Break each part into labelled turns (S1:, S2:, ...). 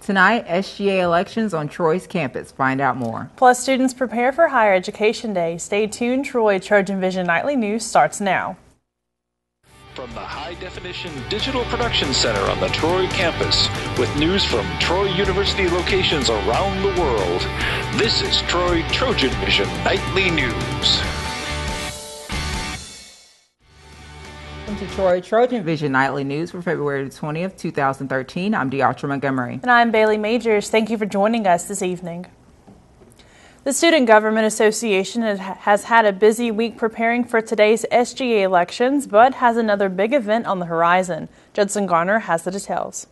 S1: Tonight, SGA elections on Troy's campus. Find out more.
S2: Plus, students prepare for Higher Education Day. Stay tuned. Troy TrojanVision Nightly News starts now.
S3: From the High Definition Digital Production Center on the Troy campus, with news from Troy University locations around the world, this is Troy TrojanVision Nightly News.
S1: Welcome to Troy TrojanVision Nightly News for February 20th, 2013. I'm Deatra Montgomery.
S2: And I'm Bailey Majors. Thank you for joining us this evening. The Student Government Association has had a busy week preparing for today's SGA elections, but has another big event on the horizon. Judson Garner has the details.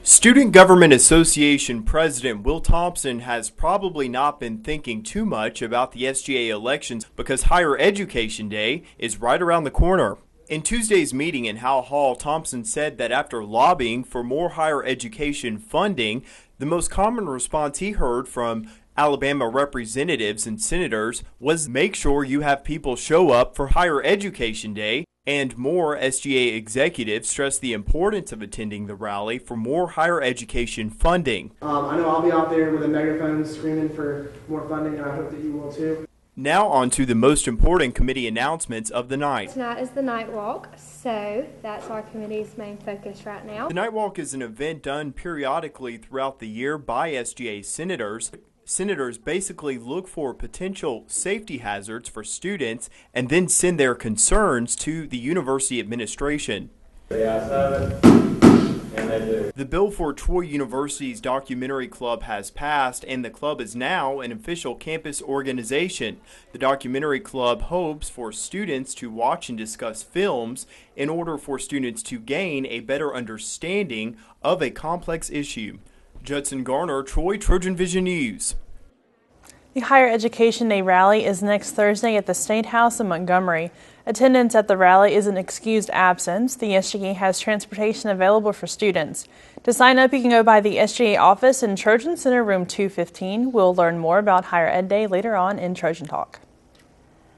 S4: Student Government Association President Will Thompson has probably not been thinking too much about the SGA elections because Higher Education Day is right around the corner. In Tuesday's meeting in Howell Hall, Thompson said that after lobbying for more higher education funding, the most common response he heard from Alabama representatives and senators was make sure you have people show up for Higher Education Day, and more SGA executives stressed the importance of attending the rally for more higher education funding.
S5: I know I'll be out there with a megaphone screaming for more funding, and I hope that you will too.
S4: Now on to the most important committee announcements of the night.
S6: Tonight is the night walk, so that's our committee's main focus right now.
S4: The night walk is an event done periodically throughout the year by SGA senators. Senators basically look for potential safety hazards for students and then send their concerns to the university administration. The bill for Troy University's documentary club has passed, and the club is now an official campus organization. The documentary club hopes for students to watch and discuss films in order for students to gain a better understanding of a complex issue. Judson Garner, Troy TrojanVision News.
S2: The Higher Education Day rally is next Thursday at the State House in Montgomery. Attendance at the rally is an excused absence. The SGA has transportation available for students. To sign up, you can go by the SGA office in Trojan Center, room 215. We'll learn more about Higher Ed Day later on in Trojan Talk.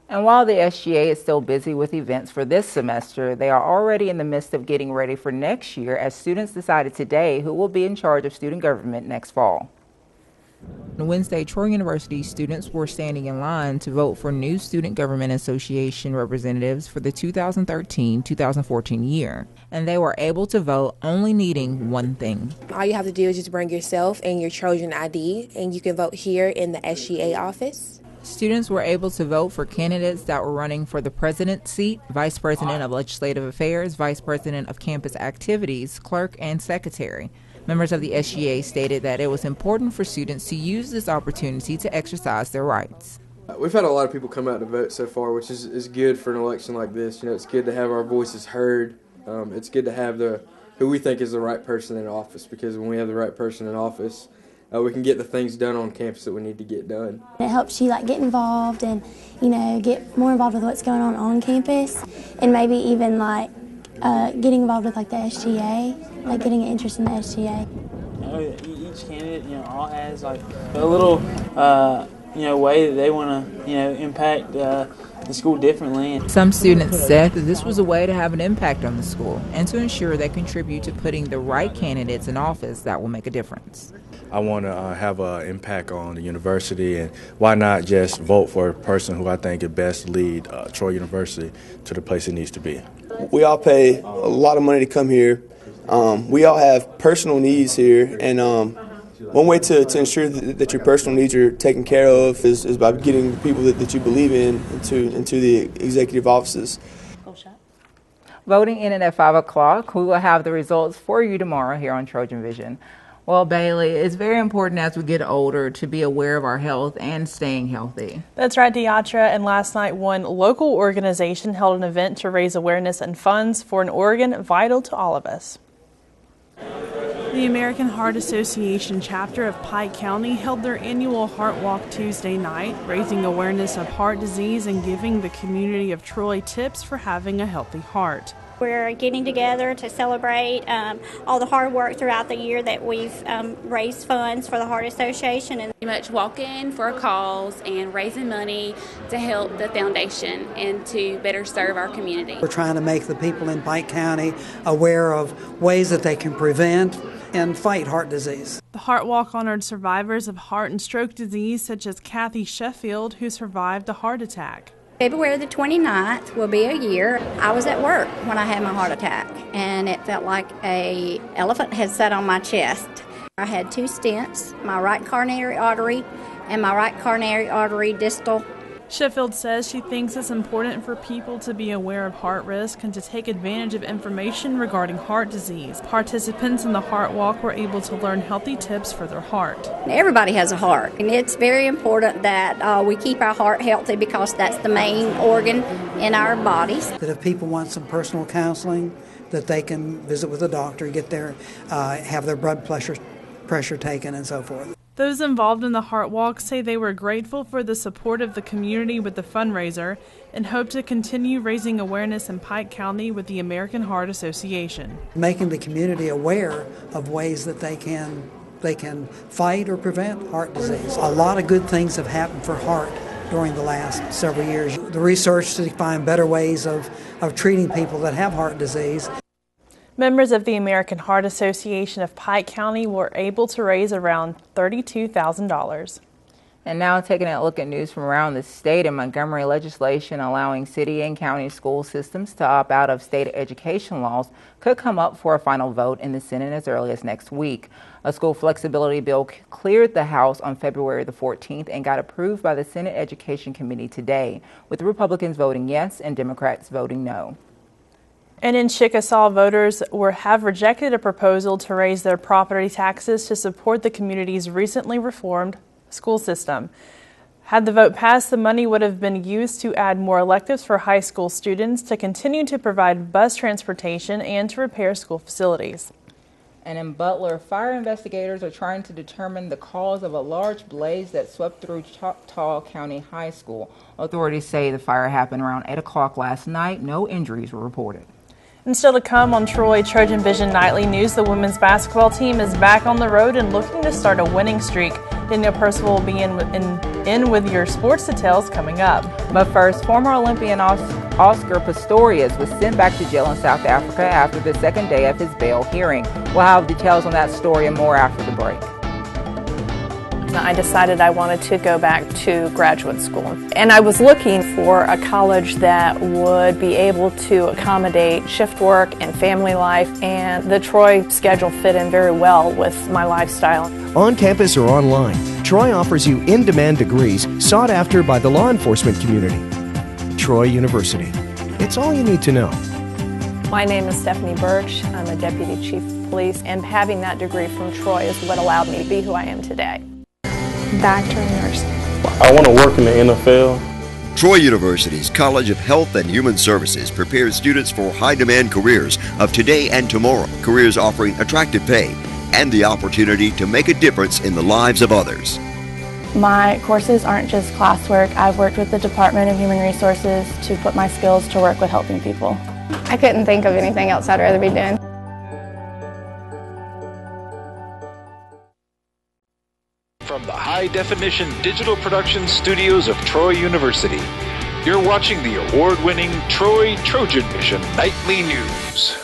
S1: And while the SGA is still busy with events for this semester, they are already in the midst of getting ready for next year as students decided today who will be in charge of student government next fall. On Wednesday, Troy University students were standing in line to vote for new Student Government Association representatives for the 2013-2014 year, and they were able to vote only needing one thing.
S7: All you have to do is just bring yourself and your Trojan ID, and you can vote here in the SGA office.
S1: Students were able to vote for candidates that were running for the president's seat, vice president of legislative affairs, vice president of campus activities, clerk, and secretary. Members of the SGA stated that it was important for students to use this opportunity to exercise their rights.
S8: We've had a lot of people come out to vote so far, which is good for an election like this. You know, it's good to have our voices heard. It's good to have who we think is the right person in office, because when we have the right person in office, we can get the things done on campus that we need to get done.
S9: It helps you get involved and get more involved with what's going on campus, and maybe even getting involved with the SGA, getting an interest in the SGA.
S10: Each candidate, all has a little, way that they want to, impact the school differently.
S1: Some students said that this was a way to have an impact on the school and to ensure they contribute to putting the right candidates in office that will make a difference.
S11: I want to have an impact on the university, and why not just vote for a person who I think could best lead Troy University to the place it needs to be.
S12: We all pay a lot of money to come here. We all have personal needs here, and one way to ensure that your personal needs are taken care of is by getting the people that you believe in into the executive offices.
S1: Voting in at 5 o'clock. We will have the results for you tomorrow here on Trojan Vision. Well, Bailey, it's very important as we get older to be aware of our health and staying healthy.
S2: That's right, Deatra. And last night, one local organization held an event to raise awareness and funds for an organ vital to all of us. The American Heart Association chapter of Pike County held their annual Heart Walk Tuesday night, raising awareness of heart disease and giving the community of Troy tips for having a healthy heart.
S13: We're getting together to celebrate all the hard work throughout the year that we've raised funds for the Heart Association. And
S14: pretty much walking for a cause and raising money to help the foundation and to better serve our community.
S15: We're trying to make the people in Pike County aware of ways that they can prevent and fight heart disease.
S2: The Heart Walk honored survivors of heart and stroke disease, such as Kathy Sheffield, who survived a heart attack.
S16: February the 29th will be a year. I was at work when I had my heart attack, and it felt like an elephant had sat on my chest. I had 2 stents, my right coronary artery and my right coronary artery distal.
S2: Sheffield says she thinks it's important for people to be aware of heart risk and to take advantage of information regarding heart disease. Participants in the Heart Walk were able to learn healthy tips for their heart.
S16: Everybody has a heart, and it's very important that we keep our heart healthy because that's the main organ in our bodies.
S15: That if people want some personal counseling, that they can visit with a doctor, get their have their blood pressure taken and so forth.
S2: Those involved in the Heart Walk say they were grateful for the support of the community with the fundraiser and hope to continue raising awareness in Pike County with the American Heart Association.
S15: Making the community aware of ways that they can fight or prevent heart disease. A lot of good things have happened for heart during the last several years. The research to find better ways of treating people that have heart disease.
S2: Members of the American Heart Association of Pike County were able to raise around $32,000.
S1: And now taking a look at news from around the state. In Montgomery, legislation allowing city and county school systems to opt out of state education laws could come up for a final vote in the Senate as early as next week. A school flexibility bill cleared the House on February the 14th and got approved by the Senate Education Committee today, with Republicans voting yes and Democrats voting no.
S2: And in Chickasaw, voters have rejected a proposal to raise their property taxes to support the community's recently reformed school system. Had the vote passed, the money would have been used to add more electives for high school students, to continue to provide bus transportation, and to repair school facilities.
S1: And in Butler, fire investigators are trying to determine the cause of a large blaze that swept through Choctaw County High School. Authorities say the fire happened around 8 o'clock last night. No injuries were reported.
S2: And still to come on Troy TrojanVision Nightly News, the women's basketball team is back on the road and looking to start a winning streak. Danielle Percival will be in with your sports details coming up.
S1: But first, former Olympian Oscar Pistorius was sent back to jail in South Africa after the second day of his bail hearing. We'll have details on that story and more after the break.
S17: I decided I wanted to go back to graduate school, and I was looking for a college that would be able to accommodate shift work and family life, and the Troy schedule fit in very well with my lifestyle.
S18: On campus or online, Troy offers you in-demand degrees sought after by the law enforcement community. Troy University. It's all you need to know.
S17: My name is Stephanie Birch. I'm a Deputy Chief of Police, and having that degree from Troy is what allowed me to be who I am today.
S19: Doctor of nursing.
S20: I want to work in the NFL.
S21: Troy University's College of Health and Human Services prepares students for high-demand careers of today and tomorrow. Careers offering attractive pay and the opportunity to make a difference in the lives of others.
S19: My courses aren't just classwork. I've worked with the Department of Human Resources to put my skills to work with helping people. I couldn't think of anything else I'd rather be doing.
S3: From the high-definition digital production studios of Troy University, you're watching the award-winning Troy TrojanVision Nightly News.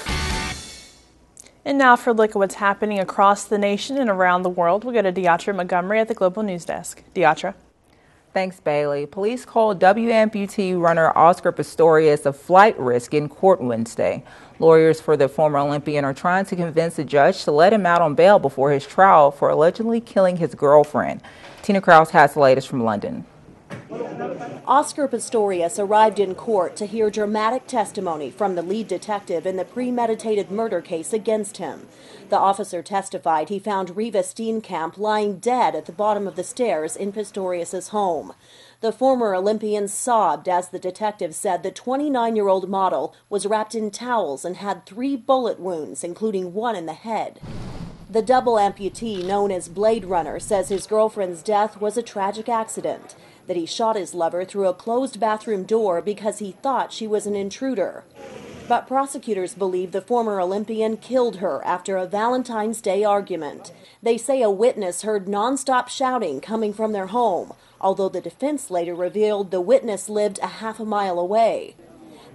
S2: And now for a look at what's happening across the nation and around the world, we'll go to Deatra Montgomery at the Global News Desk. Deatra.
S1: Thanks, Bailey. Police called amputee runner Oscar Pistorius a flight risk in court Wednesday. Lawyers for the former Olympian are trying to convince the judge to let him out on bail before his trial for allegedly killing his girlfriend. Tina Krause has the latest from London.
S22: Oscar Pistorius arrived in court to hear dramatic testimony from the lead detective in the premeditated murder case against him. The officer testified he found Reva Steenkamp lying dead at the bottom of the stairs in Pistorius's home. The former Olympian sobbed as the detective said the 29-year-old model was wrapped in towels and had 3 bullet wounds, including one in the head. The double amputee, known as Blade Runner, says his girlfriend's death was a tragic accident, that he shot his lover through a closed bathroom door because he thought she was an intruder. But prosecutors believe the former Olympian killed her after a Valentine's Day argument. They say a witness heard nonstop shouting coming from their home, although the defense later revealed the witness lived a half a mile away.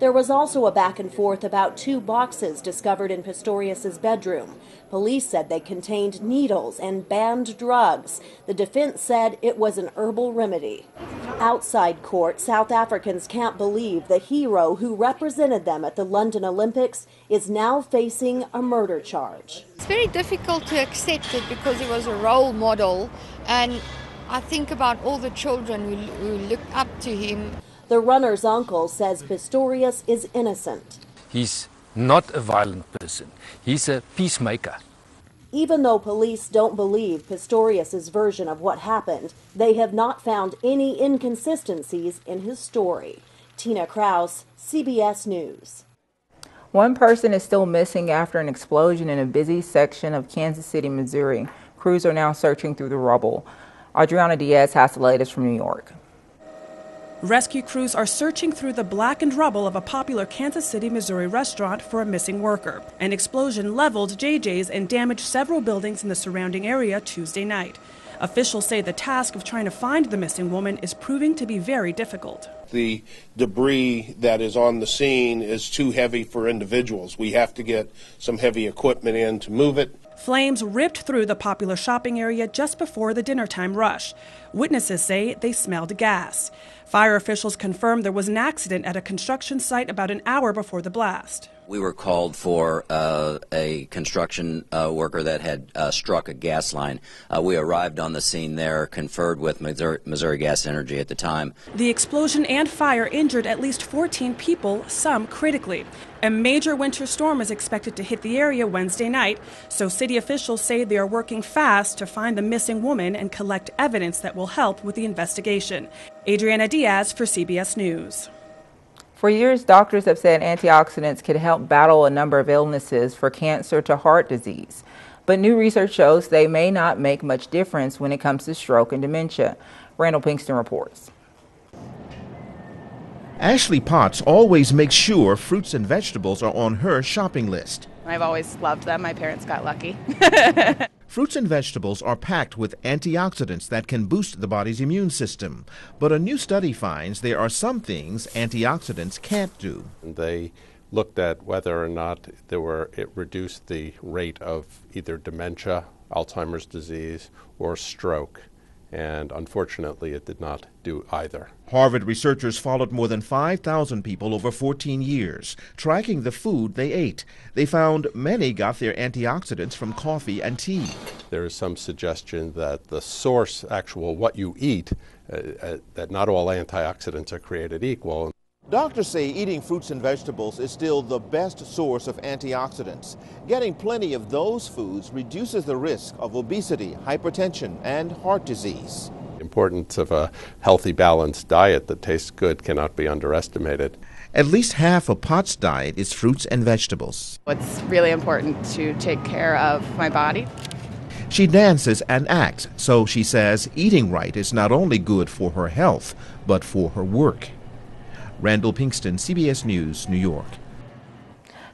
S22: There was also a back and forth about 2 boxes discovered in Pistorius's bedroom. Police said they contained needles and banned drugs. The defense said it was an herbal remedy. Outside court, South Africans can't believe the hero who represented them at the London Olympics is now facing a murder charge.
S5: It's very difficult to accept it because he was a role model, and I think about all the children who looked up to him.
S22: The runner's uncle says Pistorius is innocent.
S6: He's not a violent person. He's a peacemaker.
S22: Even though police don't believe Pistorius's version of what happened, they have not found any inconsistencies in his story. Tina Kraus, CBS News.
S1: One person is still missing after an explosion in a busy section of Kansas City, Missouri. Crews are now searching through the rubble. Adriana Diaz has the latest from New York.
S23: Rescue crews are searching through the blackened rubble of a popular Kansas City, Missouri restaurant for a missing worker. An explosion leveled JJ's and damaged several buildings in the surrounding area Tuesday night. Officials say the task of trying to find the missing woman is proving to be very difficult.
S24: The debris that is on the scene is too heavy for individuals. We have to get some heavy equipment in to move it.
S23: Flames ripped through the popular shopping area just before the dinnertime rush. Witnesses say they smelled gas. Fire officials confirmed there was an accident at a construction site about an hour before the blast.
S25: We were called for a construction worker that had struck a gas line. We arrived on the scene there, conferred with Missouri Gas Energy at the time.
S23: The explosion and fire injured at least 14 people, some critically. A major winter storm is expected to hit the area Wednesday night, so city officials say they are working fast to find the missing woman and collect evidence that will help with the investigation. Adriana Diaz for CBS News.
S1: For years, doctors have said antioxidants could help battle a number of illnesses, from cancer to heart disease. But new research shows they may not make much difference when it comes to stroke and dementia. Randall Pinkston reports.
S26: Ashley Potts always makes sure fruits and vegetables are on her shopping list.
S27: I've always loved them. My parents got lucky.
S26: Fruits and vegetables are packed with antioxidants that can boost the body's immune system. But a new study finds there are some things antioxidants can't do.
S28: They looked at whether or not it reduced the rate of either dementia, Alzheimer's disease, or stroke. And unfortunately, it did not do either.
S26: Harvard researchers followed more than 5,000 people over 14 years, tracking the food they ate. They found many got their antioxidants from coffee and tea.
S28: There is some suggestion that the source, what you eat, that not all antioxidants are created equal.
S26: Doctors say eating fruits and vegetables is still the best source of antioxidants. Getting plenty of those foods reduces the risk of obesity, hypertension, and heart disease.
S28: The importance of a healthy, balanced diet that tastes good cannot be underestimated.
S26: At least half of Potts' diet is fruits and vegetables.
S27: It's really important to take care of my body.
S26: She dances and acts, so she says eating right is not only good for her health, but for her work. Randall Pinkston, CBS News, New York.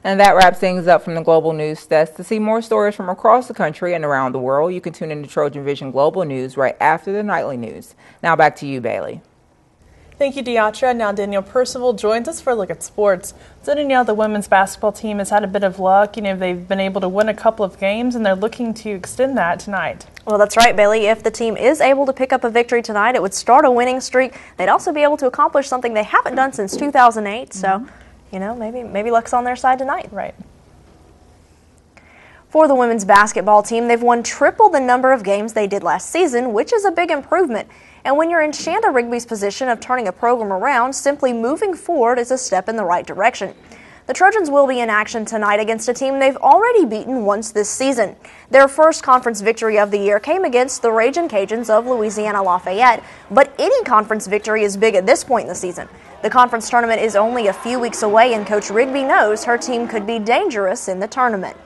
S1: And that wraps things up from the Global News Desk. To see more stories from across the country and around the world, you can tune into Trojan Vision Global News right after the nightly news. Now back to you, Bailey.
S2: Thank you, Deatra. Now Danielle Percival joins us for a look at sports. So Danielle, the women's basketball team has had a bit of luck. They've been able to win a couple of games, and they're looking to extend that tonight.
S29: Well, that's right, Bailey. If the team is able to pick up a victory tonight, it would start a winning streak. They'd also be able to accomplish something they haven't done since 2008. So, maybe luck's on their side tonight.
S2: Right.
S29: For the women's basketball team, they've won triple the number of games they did last season, which is a big improvement. And when you're in Shanda Rigby's position of turning a program around, simply moving forward is a step in the right direction. The Trojans will be in action tonight against a team they've already beaten once this season. Their first conference victory of the year came against the Ragin' Cajuns of Louisiana Lafayette, but any conference victory is big at this point in the season. The conference tournament is only a few weeks away, and Coach Rigby knows her team could be dangerous in the tournament.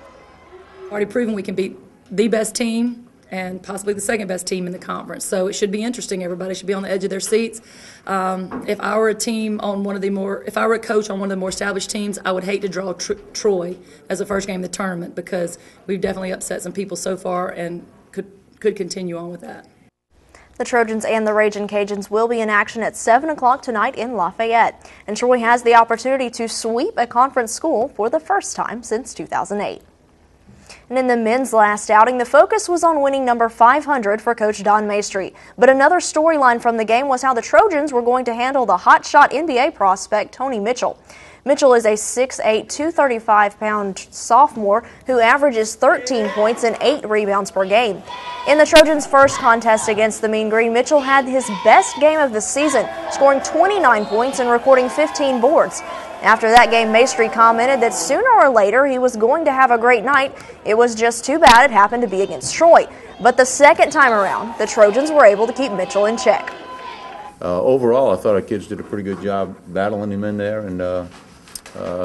S30: Already proven we can beat the best team and possibly the second best team in the conference. So it should be interesting. Everybody should be on the edge of their seats. If I were a coach on one of the more established teams, I would hate to draw Troy as the first game of the tournament because we've definitely upset some people so far and could continue on with that.
S29: The Trojans and the Ragin' Cajuns will be in action at 7 o'clock tonight in Lafayette, and Troy has the opportunity to sweep a conference school for the first time since 2008. And in the men's last outing, the focus was on winning number 500 for Coach Don Maestri. But another storyline from the game was how the Trojans were going to handle the hotshot NBA prospect Tony Mitchell. Mitchell is a 6'8", 235-pound sophomore who averages 13 points and 8 rebounds per game. In the Trojans' first contest against the Mean Green, Mitchell had his best game of the season, scoring 29 points and recording 15 boards. After that game, Maestri commented that sooner or later he was going to have a great night. It was just too bad it happened to be against Troy. But the second time around, the Trojans were able to keep Mitchell in check.
S4: Overall, I thought our kids did a pretty good job battling him in there, and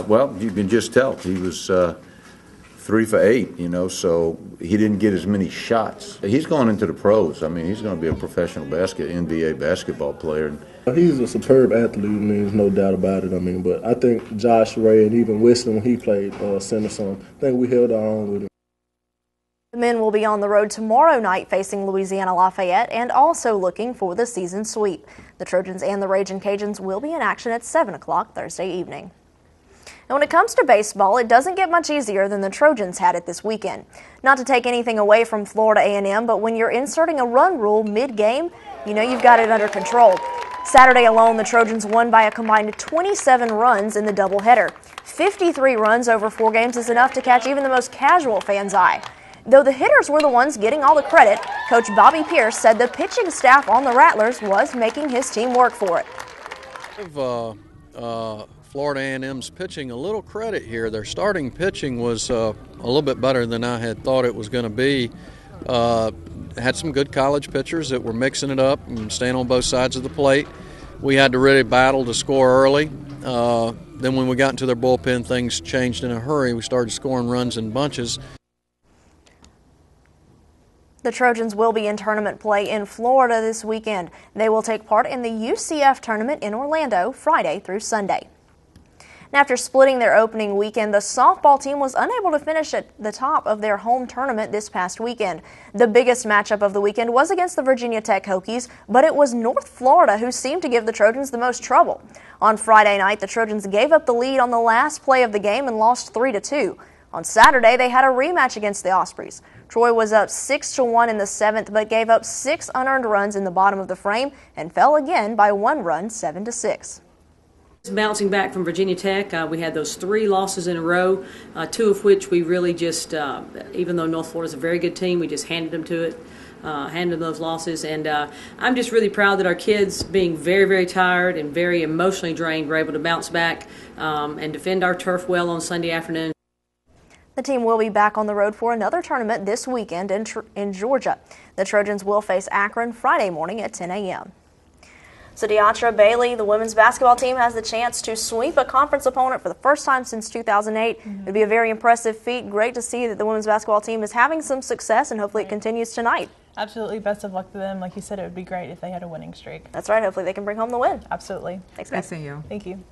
S4: well, you can just tell he was 3 for 8, you know, so he didn't get as many shots. He's going into the pros. I mean, he's going to be a professional NBA basketball player.
S20: He's a superb athlete, I mean, there's no doubt about it. I mean, but I think Josh Ray and even Winston, when he played center, so I think we held our own with him.
S29: The men will be on the road tomorrow night facing Louisiana Lafayette and also looking for the season sweep. The Trojans and the Ragin' Cajuns will be in action at 7 o'clock Thursday evening. And when it comes to baseball, it doesn't get much easier than the Trojans had it this weekend. Not to take anything away from Florida A&M, but when you're inserting a run rule mid-game, you know you've got it under control. Saturday alone, the Trojans won by a combined 27 runs in the doubleheader. 53 runs over 4 games is enough to catch even the most casual fan's eye. Though the hitters were the ones getting all the credit, Coach Bobby Pierce said the pitching staff on the Rattlers was making his team work for it.
S7: Florida A&M's pitching a little credit here. Their starting pitching was a little bit better than I had thought it was going to be. Had some good college pitchers that were mixing it up and staying on both sides of the plate. We had to really battle to score early. Then when we got into their bullpen, things changed in a hurry. We started scoring runs in bunches.
S29: The Trojans will be in tournament play in Florida this weekend. They will take part in the UCF tournament in Orlando Friday through Sunday. And after splitting their opening weekend, the softball team was unable to finish at the top of their home tournament this past weekend. The biggest matchup of the weekend was against the Virginia Tech Hokies, but it was North Florida who seemed to give the Trojans the most trouble. On Friday night, the Trojans gave up the lead on the last play of the game and lost 3-2. On Saturday, they had a rematch against the Ospreys. Troy was up 6-1 in the 7th, but gave up 6 unearned runs in the bottom of the frame and fell again by 1 run, 7-6.
S8: Bouncing back from Virginia Tech, we had those 3 losses in a row, 2 of which we really just, even though North Florida's a very good team, we just handed them those losses. And I'm just really proud that our kids, being very, very tired and very emotionally drained, were able to bounce back and defend our turf well on Sunday afternoon.
S29: The team will be back on the road for another tournament this weekend in Georgia. The Trojans will face Akron Friday morning at 10 a.m. So Deontra Bailey, the women's basketball team, has the chance to sweep a conference opponent for the first time since 2008. It would be a very impressive feat. Great to see that the women's basketball team is having some success, and hopefully it continues tonight.
S2: Absolutely. Best of luck to them. Like you said, it would be great if they had a winning streak.
S29: That's right. Hopefully they can bring home the win.
S2: Absolutely.
S29: Thanks, guys.
S2: Thank you.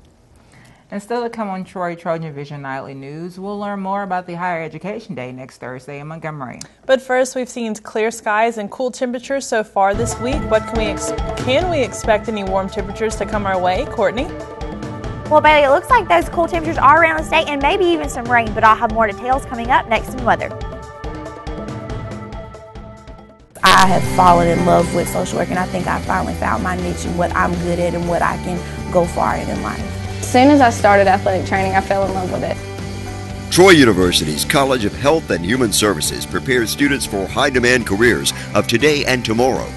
S1: And still to come on Troy TrojanVision Nightly News, we'll learn more about the Higher Education Day next Thursday in Montgomery.
S2: But first, we've seen clear skies and cool temperatures so far this week. What can we expect any warm temperatures to come our way? Courtney?
S9: Well, Bailey, it looks like those cool temperatures are around the state and maybe even some rain, but I'll have more details coming up next in weather.
S10: I have fallen in love with social work, and I think I finally found my niche and what I'm good at and what I can go far in life.
S19: As soon as I started athletic training, I fell in love with it.
S21: Troy University's College of Health and Human Services prepares students for high-demand careers of today and tomorrow.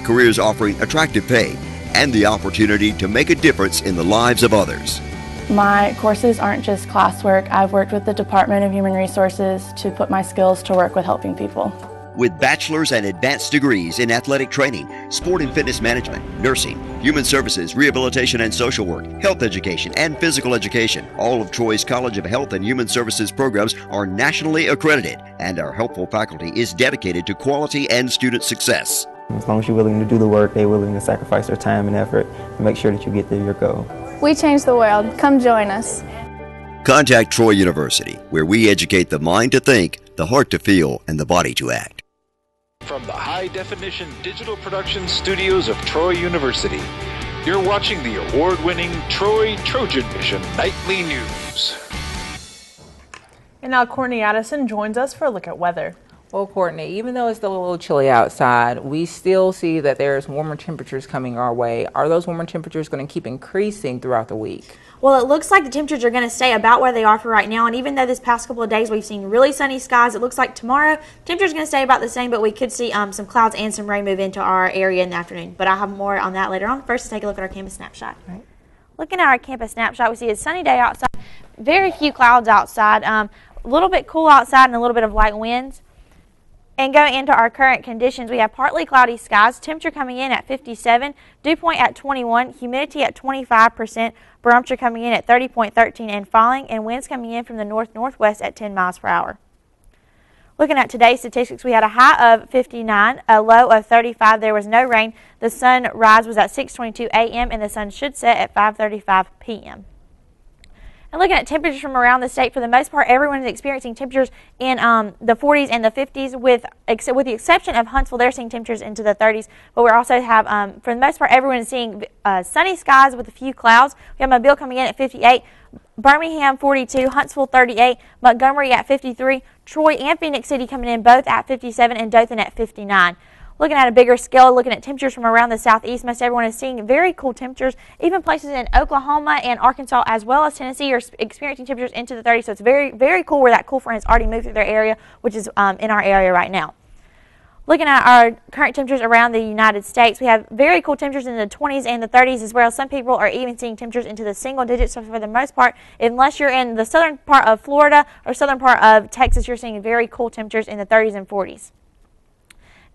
S21: Careers offering attractive pay and the opportunity to make a difference in the lives of others.
S19: My courses aren't just classwork. I've worked with the Department of Human Resources to put my skills to work with helping people.
S21: With bachelor's and advanced degrees in athletic training, sport and fitness management, nursing, human services, rehabilitation and social work, health education, and physical education, all of Troy's College of Health and Human Services programs are nationally accredited, and our helpful faculty is dedicated to quality and student success.
S11: As long as you're willing to do the work, they're willing to sacrifice their time and effort to make sure that you get to your goal.
S19: We change the world. Come join us.
S21: Contact Troy University, where we educate the mind to think, the heart to feel, and the body to act.
S3: from the high-definition digital production studios of Troy University. You're watching the award-winning TrojanVision Nightly News.
S2: And now Courtney Addison joins us for a look at weather.
S1: Well, Courtney, even though it's still a little chilly outside, we still see that there's warmer temperatures coming our way. Are those warmer temperatures going to keep increasing throughout the week?
S9: Well, it looks like the temperatures are going to stay about where they are for right now. And even though this past couple of days we've seen really sunny skies, it looks like tomorrow temperatures are going to stay about the same, but we could see some clouds and some rain move into our area in the afternoon. But I'll have more on that later on. First, let's take a look at our campus snapshot. Right. Looking at our campus snapshot, we see a sunny day outside, very few clouds outside, a little bit cool outside and a little bit of light winds. And going into our current conditions, we have partly cloudy skies, temperature coming in at 57, dew point at 21, humidity at 25%, barometer coming in at 30.13 and falling, and winds coming in from the north-northwest at 10 miles per hour. Looking at today's statistics, we had a high of 59, a low of 35. There was no rain. The sunrise was at 6:22 a.m. and the sun should set at 5:35 p.m. And looking at temperatures from around the state, for the most part, everyone is experiencing temperatures in the 40s and the 50s, with the exception of Huntsville. They're seeing temperatures into the 30s. But we also have, for the most part, everyone is seeing sunny skies with a few clouds. We have Mobile coming in at 58, Birmingham 42, Huntsville 38, Montgomery at 53, Troy and Phoenix City coming in both at 57, and Dothan at 59. Looking at a bigger scale, looking at temperatures from around the southeast, most everyone is seeing very cool temperatures. Even places in Oklahoma and Arkansas as well as Tennessee are experiencing temperatures into the 30s. So it's very, very cool where that cool front has already moved through their area, which is in our area right now. Looking at our current temperatures around the United States, we have very cool temperatures in the 20s and the 30s as well. Some people are even seeing temperatures into the single digits. So for the most part, unless you're in the southern part of Florida or southern part of Texas, you're seeing very cool temperatures in the 30s and 40s.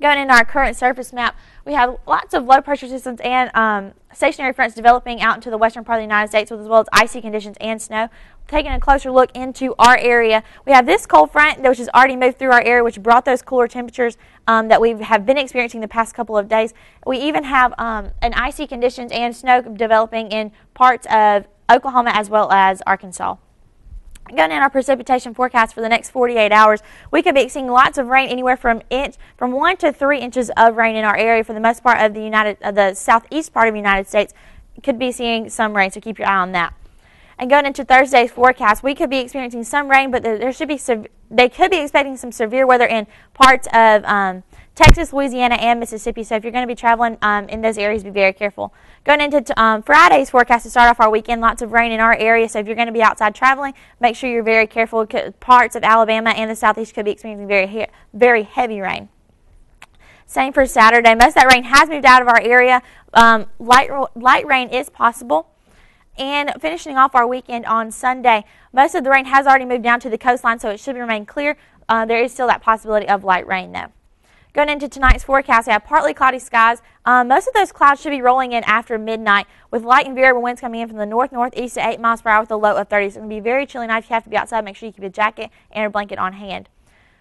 S9: Going into our current surface map, we have lots of low pressure systems and stationary fronts developing out into the western part of the United States, as well as icy conditions and snow. Taking a closer look into our area, we have this cold front which has already moved through our area, which brought those cooler temperatures that we have been experiencing the past couple of days. We even have an icy conditions and snow developing in parts of Oklahoma as well as Arkansas. Going in our precipitation forecast for the next 48 hours, we could be seeing lots of rain, anywhere from 1 to 3 inches of rain in our area. For the most part of the southeast part of the United States, could be seeing some rain, so keep your eye on that. And going into Thursday's forecast, we could be experiencing some rain, but they could be expecting some severe weather in parts of Texas, Louisiana, and Mississippi. So if you're going to be traveling in those areas, be very careful. Going into Friday's forecast to start off our weekend, lots of rain in our area. So if you're going to be outside traveling, make sure you're very careful. Parts of Alabama and the southeast could be experiencing very heavy rain. Same for Saturday. Most of that rain has moved out of our area. Light rain is possible. And finishing off our weekend on Sunday, most of the rain has already moved down to the coastline, so it should remain clear. There is still that possibility of light rain, though. Going into tonight's forecast, we have partly cloudy skies. Most of those clouds should be rolling in after midnight, with light and variable winds coming in from the north-northeast at 8 miles per hour with a low of 30. So it's going to be a very chilly night. If you have to be outside, make sure you keep a jacket and a blanket on hand.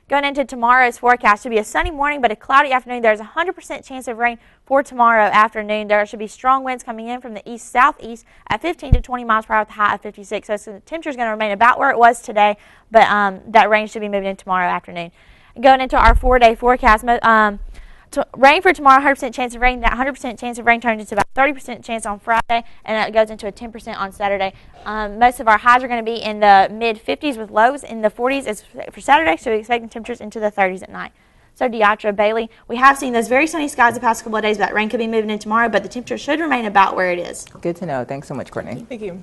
S9: Going into tomorrow's forecast, should be a sunny morning but a cloudy afternoon. There's a 100% chance of rain for tomorrow afternoon. There should be strong winds coming in from the east-southeast at 15 to 20 miles per hour with a high of 56. So the temperature is going to remain about where it was today, but that rain should be moving in tomorrow afternoon. Going into our 4-day forecast, rain for tomorrow, 100% chance of rain. That 100% chance of rain turns into about 30% chance on Friday, and that goes into a 10% on Saturday. Most of our highs are going to be in the mid-50s with lows in the 40s for Saturday, so we're expecting temperatures into the 30s at night. So Deatra, Bailey, we have seen those very sunny skies the past couple of days, but that rain could be moving in tomorrow, but the temperature should remain about where it is.
S1: Good to know. Thanks so much, Courtney.
S2: Thank you.